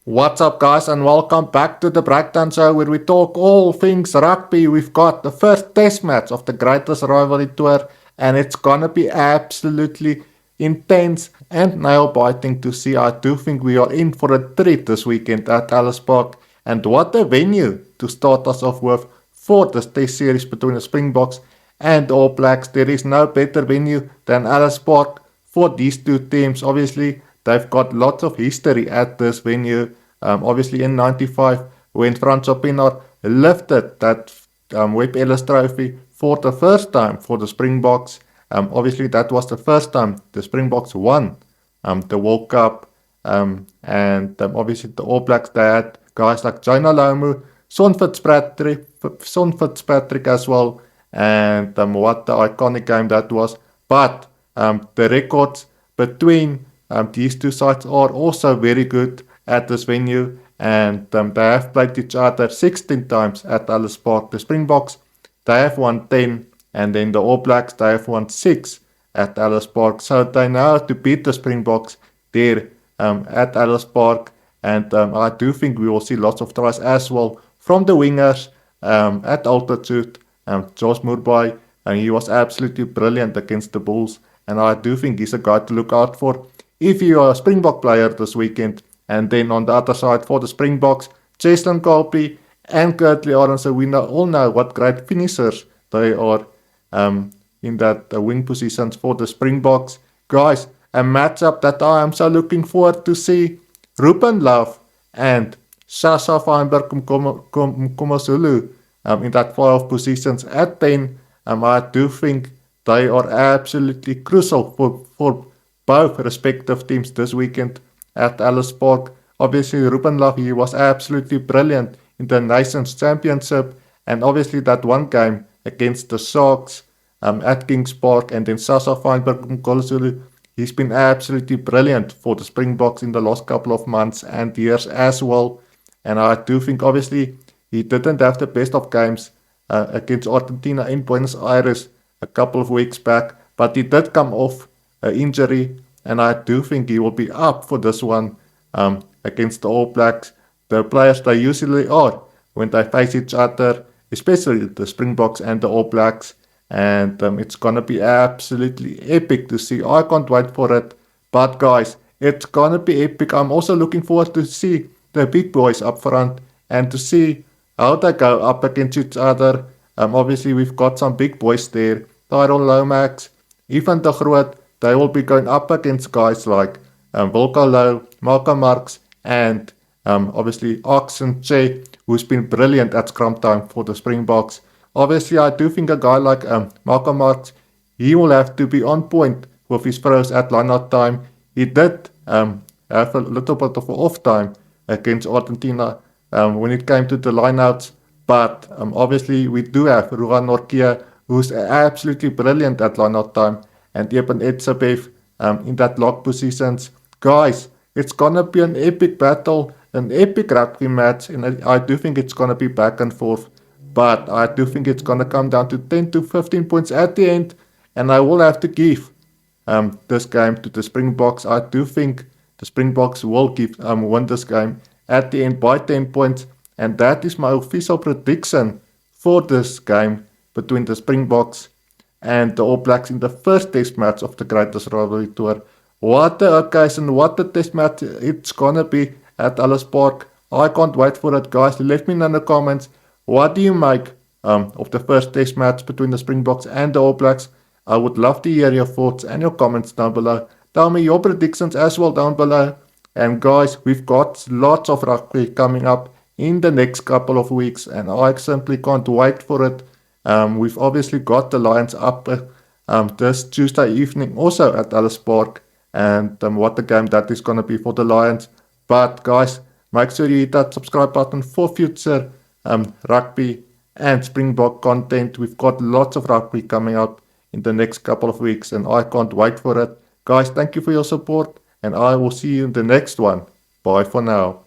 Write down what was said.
What's up, guys, and welcome back to the Breakdown Show, where we talk all things rugby. We've got the first test match of the greatest rivalry tour, and it's gonna be absolutely intense and nail-biting to see. I do think we are in for a treat this weekend at Ellis Park, and what a venue to start us off with for this test series between the Springboks and All Blacks. There is no better venue than Ellis Park for these two teams. Obviously, they've got lots of history at this venue. Obviously, in '95, when Francois Pienaar lifted that Webb Ellis trophy for the first time for the Springboks. Obviously, that was the first time the Springboks won the World Cup. And obviously, the All Blacks, they had guys like Jonah Lomu, Son Fitzpatrick as well. And what the iconic game that was. But the records between these two sides are also very good at this venue, and they have played each other 16 times at Ellis Park. The Springboks, they have won 10, and then the All Blacks, they have won 6 at Ellis Park. So they know how to beat the Springboks there at Ellis Park, and I do think we will see lots of tries as well from the wingers at altitude. Josh Murby, and he was absolutely brilliant against the Bulls, and I do think he's a guy to look out for if you are a Springbok player this weekend. And then on the other side for the Springboks, Cheslin Kolbe and Kurtley Arendse, we all know what great finishers they are in that wing positions for the Springboks. Guys, a matchup that I am so looking forward to see. Ruben Love and Sasa Feinberg Mkomazulu in that 5 positions at 10. I do think they are absolutely crucial for both respective teams this weekend at Ellis Park. Obviously, Ruben Love, he was absolutely brilliant in the Nations Championship, and obviously that one game against the Sharks at Kings Park. And then Sasa Feinberg Mkomazulu, he's been absolutely brilliant for the Springboks in the last couple of months and years as well. And I do think, obviously, he didn't have the best of games against Argentina in Buenos Aires a couple of weeks back, but he did come off an injury, and I do think he will be up for this one against the All Blacks. The players they usually are when they face each other, especially the Springboks and the All Blacks, and it's gonna be absolutely epic to see. I can't wait for it. But guys, it's gonna be epic. I'm also looking forward to see the big boys up front and to see how they go up against each other. Obviously, we've got some big boys there. Tyrone Lomax, Ivan de Groot. They will be going up against guys like Wilco Louw, Malcolm Marx, and obviously Oxen Che, who's been brilliant at scrum time for the Springboks. Obviously, I do think a guy like Malcolm Marx, he will have to be on point with his throws at line-out time. He did have a little bit of off time against Argentina when it came to the line-outs, but obviously we do have Ruan Norkia, who's absolutely brilliant at line-out time, and Eben Etzebeth in that lock positions. Guys, it's gonna be an epic battle, an epic rugby match, and I do think it's gonna be back and forth, but I do think it's gonna come down to 10 to 15 points at the end, and I will have to give this game to the Springboks. I do think the Springboks will win this game at the end by 10 points, and that is my official prediction for this game between the Springboks and the All Blacks in the first test match of the greatest rivalry tour. What a occasion, what a test match it's gonna be at Ellis Park. I can't wait for it, guys. Let me know in the comments, what do you make of the first test match between the Springboks and the All Blacks? I would love to hear your thoughts and your comments down below. Tell me your predictions as well down below. And guys, we've got lots of rugby coming up in the next couple of weeks, and I simply can't wait for it. We've obviously got the Lions up this Tuesday evening also at Ellis Park, and what a game that is going to be for the Lions. But guys, make sure you hit that subscribe button for future rugby and Springbok content. We've got lots of rugby coming up in the next couple of weeks, and I can't wait for it. Guys, thank you for your support, and I will see you in the next one. Bye for now.